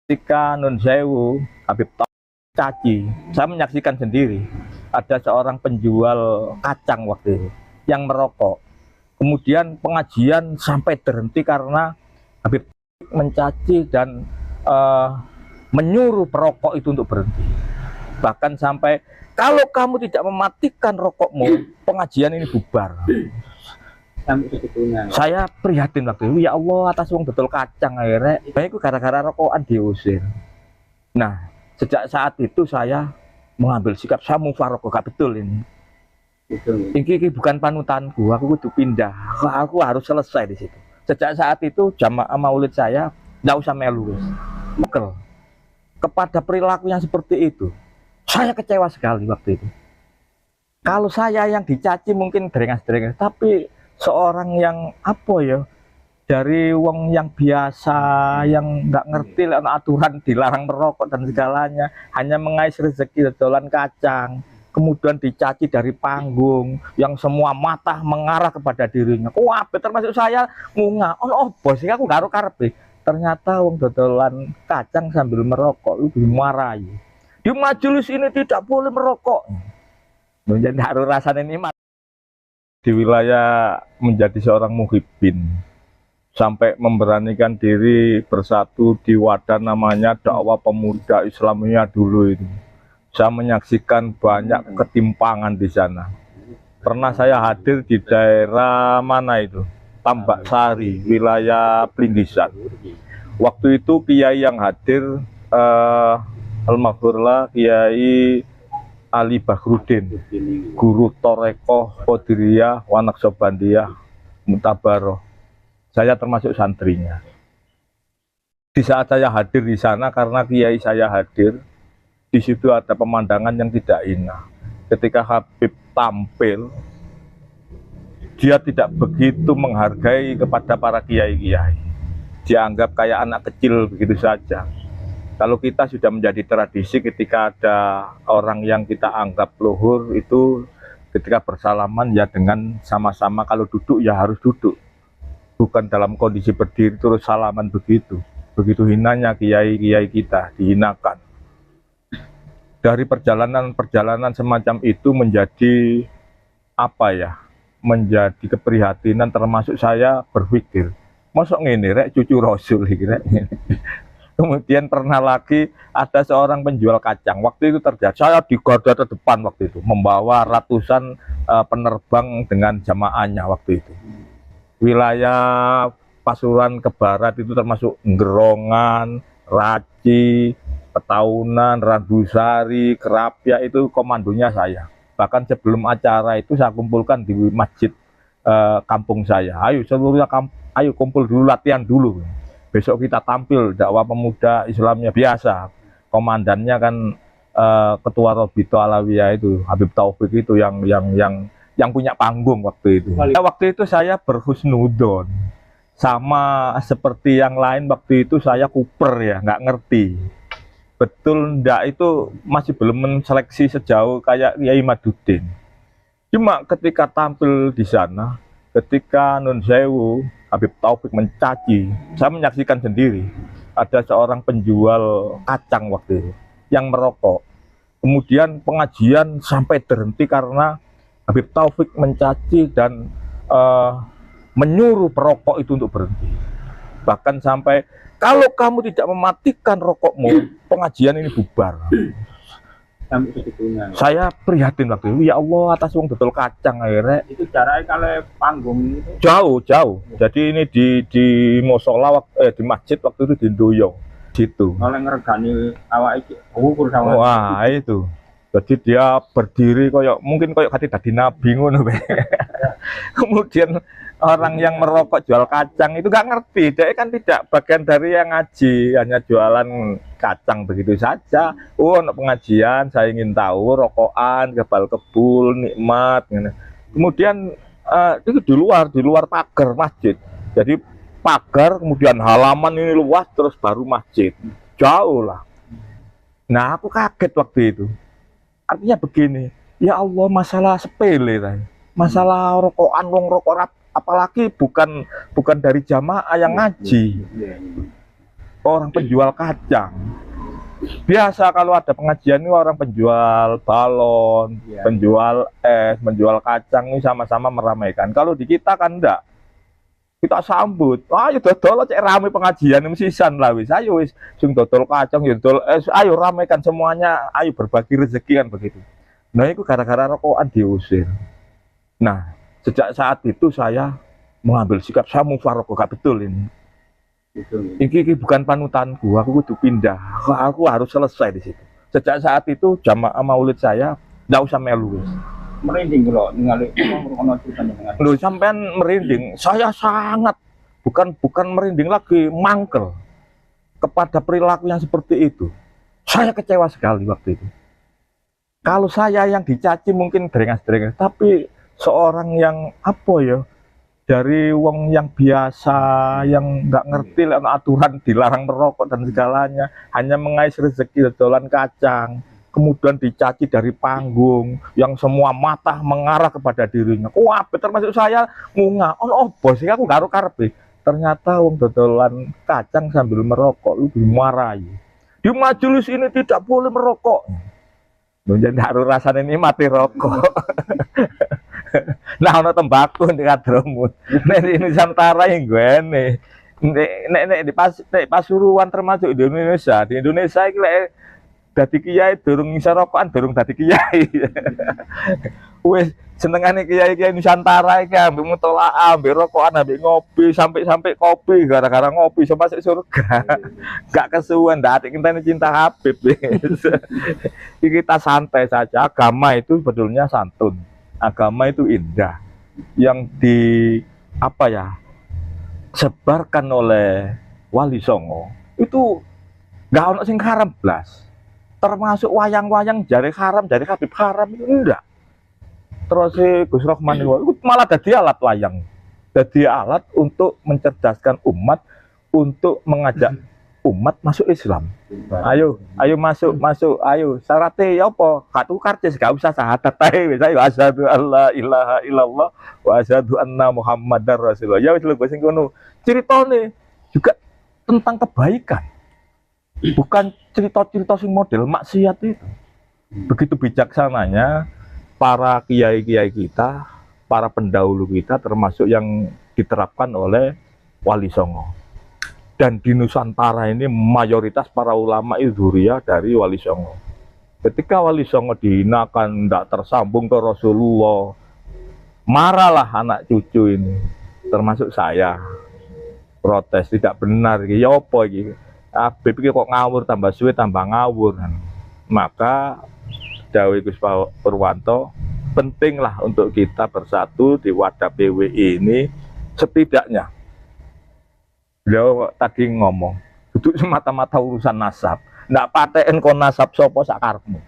Ketika Nun Sewu, Habib Caci, saya menyaksikan sendiri ada seorang penjual kacang waktu itu yang merokok. Kemudian pengajian sampai terhenti karena Habib mencaci dan menyuruh perokok itu untuk berhenti. Bahkan sampai kalau kamu tidak mematikan rokokmu, pengajian ini bubar. Saya prihatin waktu itu, ya Allah atas wong betul kacang akhirnya. Itu gara-gara rokokan diusir. Nah, sejak saat itu saya mengambil sikap, saya mufarokoh, gak betul ini. Ini bukan panutanku, aku kudu pindah. Aku harus selesai di situ. Sejak saat itu jamaah maulid saya nggak usah melu. Mekel. Kepada perilaku yang seperti itu, saya kecewa sekali waktu itu. Kalau saya yang dicaci mungkin deringas-deringas, tapi seorang yang apa ya, dari wong yang biasa, yang nggak ngerti aturan dilarang merokok dan segalanya, hanya mengais rezeki dodolan kacang, kemudian dicaci dari panggung yang semua mata mengarah kepada dirinya. Wah, termasuk saya ngungah, oh bos, aku karo karepe. Ternyata wong dodolan kacang sambil merokok itu dimarahi. Di majelis ini tidak boleh merokok. Menjadi harus rasanya nikmat. Di wilayah menjadi seorang muhibbin, sampai memberanikan diri bersatu di wadah namanya dakwah pemuda Islamiyah dulu itu. Saya menyaksikan banyak ketimpangan di sana. Pernah saya hadir di daerah mana itu? Tambak Sari, wilayah Pringgisan. Waktu itu kiai yang hadir almarhumlah Kiai Ali Bahrudin, guru Torekoh Qadiriyah Wanaksobandiyah Mutabaroh. Saya termasuk santrinya. Di saat saya hadir di sana, karena kiai saya hadir, di situ ada pemandangan yang tidak indah. Ketika Habib tampil, dia tidak begitu menghargai kepada para kiai-kiai. Dianggap kayak anak kecil begitu saja. Kalau kita sudah menjadi tradisi ketika ada orang yang kita anggap luhur, itu ketika bersalaman ya dengan sama-sama, kalau duduk ya harus duduk. Bukan dalam kondisi berdiri terus salaman begitu. Begitu hinanya kiai-kiai kita, dihinakan. Dari perjalanan-perjalanan semacam itu menjadi apa ya? Menjadi keprihatinan, termasuk saya berpikir, mosok ngene rek cucu Rasul iki rek. Kemudian pernah lagi ada seorang penjual kacang. Waktu itu terjadi, saya di garda terdepan waktu itu, membawa ratusan penerbang dengan jamaahnya waktu itu. Wilayah Pasuruan ke barat itu termasuk Nggerongan, Raci, Petaunan, Randusari, Kerapia, itu komandonya saya. Bahkan sebelum acara itu saya kumpulkan di masjid kampung saya. Ayo seluruhnya ayo kumpul dulu, latihan dulu. Besok kita tampil dakwah pemuda Islamnya biasa. Komandannya kan ketua Robito Alawiyah itu, Habib Taufik itu yang punya panggung waktu itu. Waktu itu saya berhusnudon, sama seperti yang lain waktu itu saya kuper ya, nggak ngerti. Betul ndak itu masih belum menseleksi sejauh kayak Kiai Madudin. Cuma ketika tampil di sana, ketika Nun Sewu, Habib Taufik mencaci, saya menyaksikan sendiri ada seorang penjual kacang waktu itu yang merokok. Kemudian pengajian sampai terhenti karena Habib Taufik mencaci dan menyuruh perokok itu untuk berhenti. Bahkan sampai kalau kamu tidak mematikan rokokmu, pengajian ini bubar. Saya prihatin waktu itu, ya Allah atas wong betul kacang akhirnya. Itu jaraknya kalau panggung itu jauh. Jadi ini di musola di masjid waktu itu di Ndoyo situ. Oleh ngeregani awak iki ukur sama. Wah, itu. Jadi dia berdiri mungkin kayak hati dadi nabi ngono. Kemudian orang yang merokok jual kacang itu nggak ngerti, dia kan tidak bagian dari yang ngaji, hanya jualan kacang begitu saja. Oh, untuk pengajian saya ingin tahu rokokan, kebal kebul, nikmat. Kemudian itu di luar pagar masjid. Jadi pagar, kemudian halaman ini luas, terus baru masjid. Jauh lah. Nah, aku kaget waktu itu. Artinya begini, ya Allah, masalah sepele lah. Masalah rokokan, wong rokok, apalagi bukan dari jamaah yang ngaji. orang penjual kacang. Biasa kalau ada pengajian ini orang penjual balon, penjual es, menjual kacang ini sama-sama meramaikan. Kalau di kita kan enggak. Kita sambut, ayo dodol cek rame pengajian sisan lah wis. Ayo wis sing dodol kacang ya dodol es, ayo ramaikan semuanya, ayo berbagi rezeki kan begitu. Nah, itu gara-gara rokokan diusir. Nah, sejak saat itu saya mengambil sikap saya mufarokoh, gak betul ini. Ini bukan panutanku, aku kudu pindah. Aku harus selesai di situ. Sejak saat itu jamaah maulid saya nggak usah melu. Merinding kalau ningali ngono ceritanya. Loh, sampean merinding. Saya sangat bukan merinding lagi, mangkel kepada perilaku yang seperti itu. Saya kecewa sekali waktu itu. Kalau saya yang dicaci mungkin deringas-deringas, tapi seorang yang apa ya? Dari wong yang biasa, yang nggak ngerti aturan dilarang merokok dan segalanya, hanya mengais rezeki dodolan kacang, kemudian dicaci dari panggung, yang semua mata mengarah kepada dirinya. Wah, termasuk saya ngungah, oh bos, aku garu karpe. Ternyata wong dodolan kacang sambil merokok, lu dimarahi. Di majelis ini tidak boleh merokok. Menjadi harus rasanya ini mati rokok. Nah, ono tembakau di kadromu. Nek di Nusantara yang gue nek di Pasuruan termasuk di Indonesia. Di Indonesia iki lek dadi kiai durung iso rokokan, durung dadi kiai. Wis senengane kiai-kiai Nusantara iki ambek mutolaah, ambek rokokan, ambek ngopi, sampai kopi gara-gara ngopi iso masuk surga. Gak kesuwen ndak kita cinta Habib. Kita santai saja. Agama itu sebetulnya santun. Agama itu indah, yang sebarkan oleh Wali Songo itu nggak ono sing haram blas, termasuk wayang-wayang jari haram, jari Habib haram itu enggak. Terus Gus Rohman itu malah jadi alat wayang, jadi alat untuk mencerdaskan umat, untuk mengajak umat masuk Islam. Ayo masuk, ayo. Syaratnya ya apa? Gak tukar cis, gak usah syahadat ae wis ayo asyhadu alla ilaha illallah wa asyhadu anna muhammadar rasulullah. Ya wis lho sing ngono. Ceritane juga tentang kebaikan. Bukan cerita-cerita sing model maksiat itu. Begitu bijaksananya para kiai-kiai kita, para pendahulu kita termasuk yang diterapkan oleh Wali Songo. Dan di Nusantara ini mayoritas para ulama itu dzurriyyah dari Wali Songo. Ketika Wali Songo dihinakan, tidak tersambung ke Rasulullah, marahlah anak cucu ini, termasuk saya, protes, tidak benar, ya apa ini? Habib ini kok ngawur, tambah suwe tambah ngawur. Maka dawuh Gus Purwanto, pentinglah untuk kita bersatu di wadah PWI ini, setidaknya beliau tadi ngomong, duduk semata-mata urusan nasab, ndak paten kon nasab sopo sakarmu.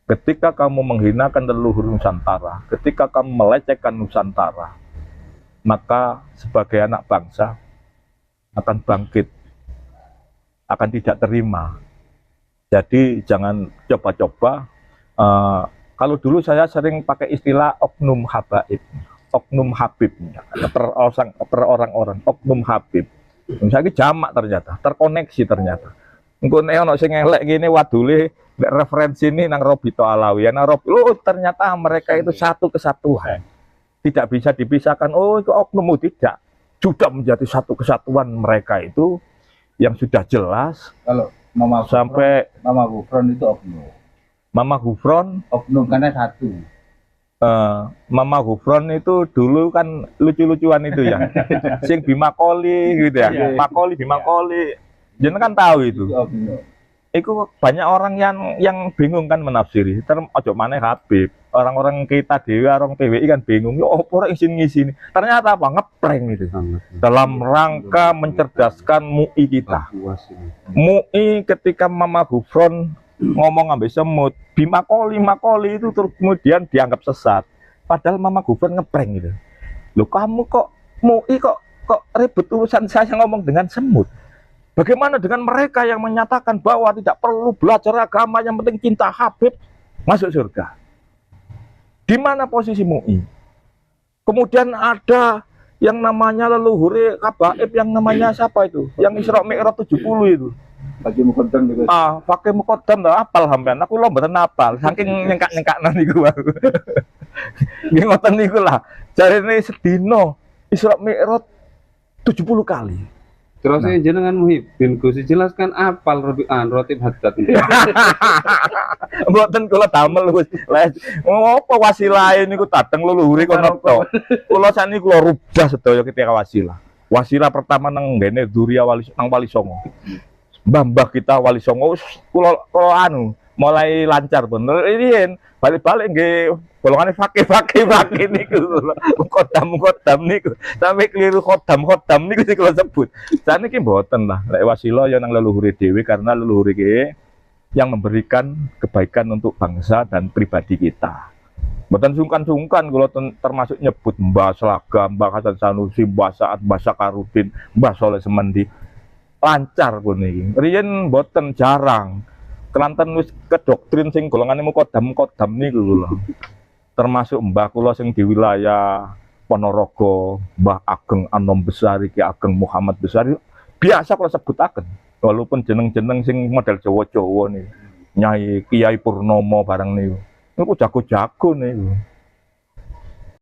Ketika kamu menghinakan leluhur Nusantara, ketika kamu melecehkan Nusantara, maka sebagai anak bangsa akan bangkit, akan tidak terima. Jadi jangan coba-coba. Kalau dulu saya sering pakai istilah oknum habaib. Oknum Habib, per orang-orang, oknum Habib. Misalnya jamak ternyata, terkoneksi ternyata. Engko nek ono sing elek gini wadule referensi ini nang Robito Alawi, ternyata mereka itu satu kesatuan. Tidak bisa dipisahkan. Oh, itu oknum, tidak. Sudah menjadi satu kesatuan mereka itu yang sudah jelas. Kalau Mama sampai Mama Gufron itu oknum. Mama Gufron oknum karena satu. Mama Gufron itu dulu kan lucu-lucuan itu ya, sing Bima Koli gitu ya, Makoli Bima Koli, jenengan kan tahu itu. Itu banyak orang yang bingung kan menafsiri. Ojo maneh Habib, orang-orang kita dewa, orang PWI kan bingung. Yo apa isin-ngisin. Ternyata apa ngeprank itu. Dalam rangka mencerdaskan MUI kita. MUI ketika Mama Gufron ngomong ambil semut, Bima Koli itu terus kemudian dianggap sesat. Padahal Mama Gufron ngeprank gitu. Loh, kamu kok MUI kok ribet urusan saya ngomong dengan semut. Bagaimana dengan mereka yang menyatakan bahwa tidak perlu belajar agama, yang penting cinta Habib masuk surga? Di mana posisi MUI? Kemudian ada yang namanya leluhur Kabaib, yang namanya siapa itu? Yang Isra Mi'raj 70 itu. Bagi mukodam juga. Pakai mukodam dah apal sampean. Aku lo mboten apal, saking nyengkak-nyengkakna niku aku. Nggih ngoten niku lah. Jarene sedina Isra Mi'raj 70 kali. Terus jenengan Muhyiddin Gus jelaskan apal Rotib Haddad. Mboten kula damel Gus. Ngopo wasilahe niku dateng leluhure kono to. Kula sakniki kula rubah sedaya ketika wasilah. Wasilah pertama nang ngene Duriya nang Wali Songo. Mbah-mbah kita Wali Songo kula anu mulai lancar bener. Riyen balik-balik nggih golongane fakih niku kodam niku sampai keliru kodam niku sing kula sebut. Saniki mboten lah lek wasilah ya nang leluhure dhewe karena leluhure iki yang memberikan kebaikan untuk bangsa dan pribadi kita. Mboten sungkan-sungkan kula termasuk nyebut Mbah Slaga, Mbah Hasan Sanusi, Mbah Saad, Mbah Sakarudin, Mbah Soleh Semendi. Lancar pun iki. Riyen mboten jarang. Kelanten wis kedoktrin sing golongane kodam niku lho. Termasuk mbah kula sing di wilayah Ponorogo, Mbah Ageng Anom Besari, Ki Ageng Muhammad Besari, biasa kula sebutaken. Walaupun jeneng-jeneng sing model Jawa-Jawa nih. Nyai Kiai Purnomo barang niku. Niku jago-jago niku.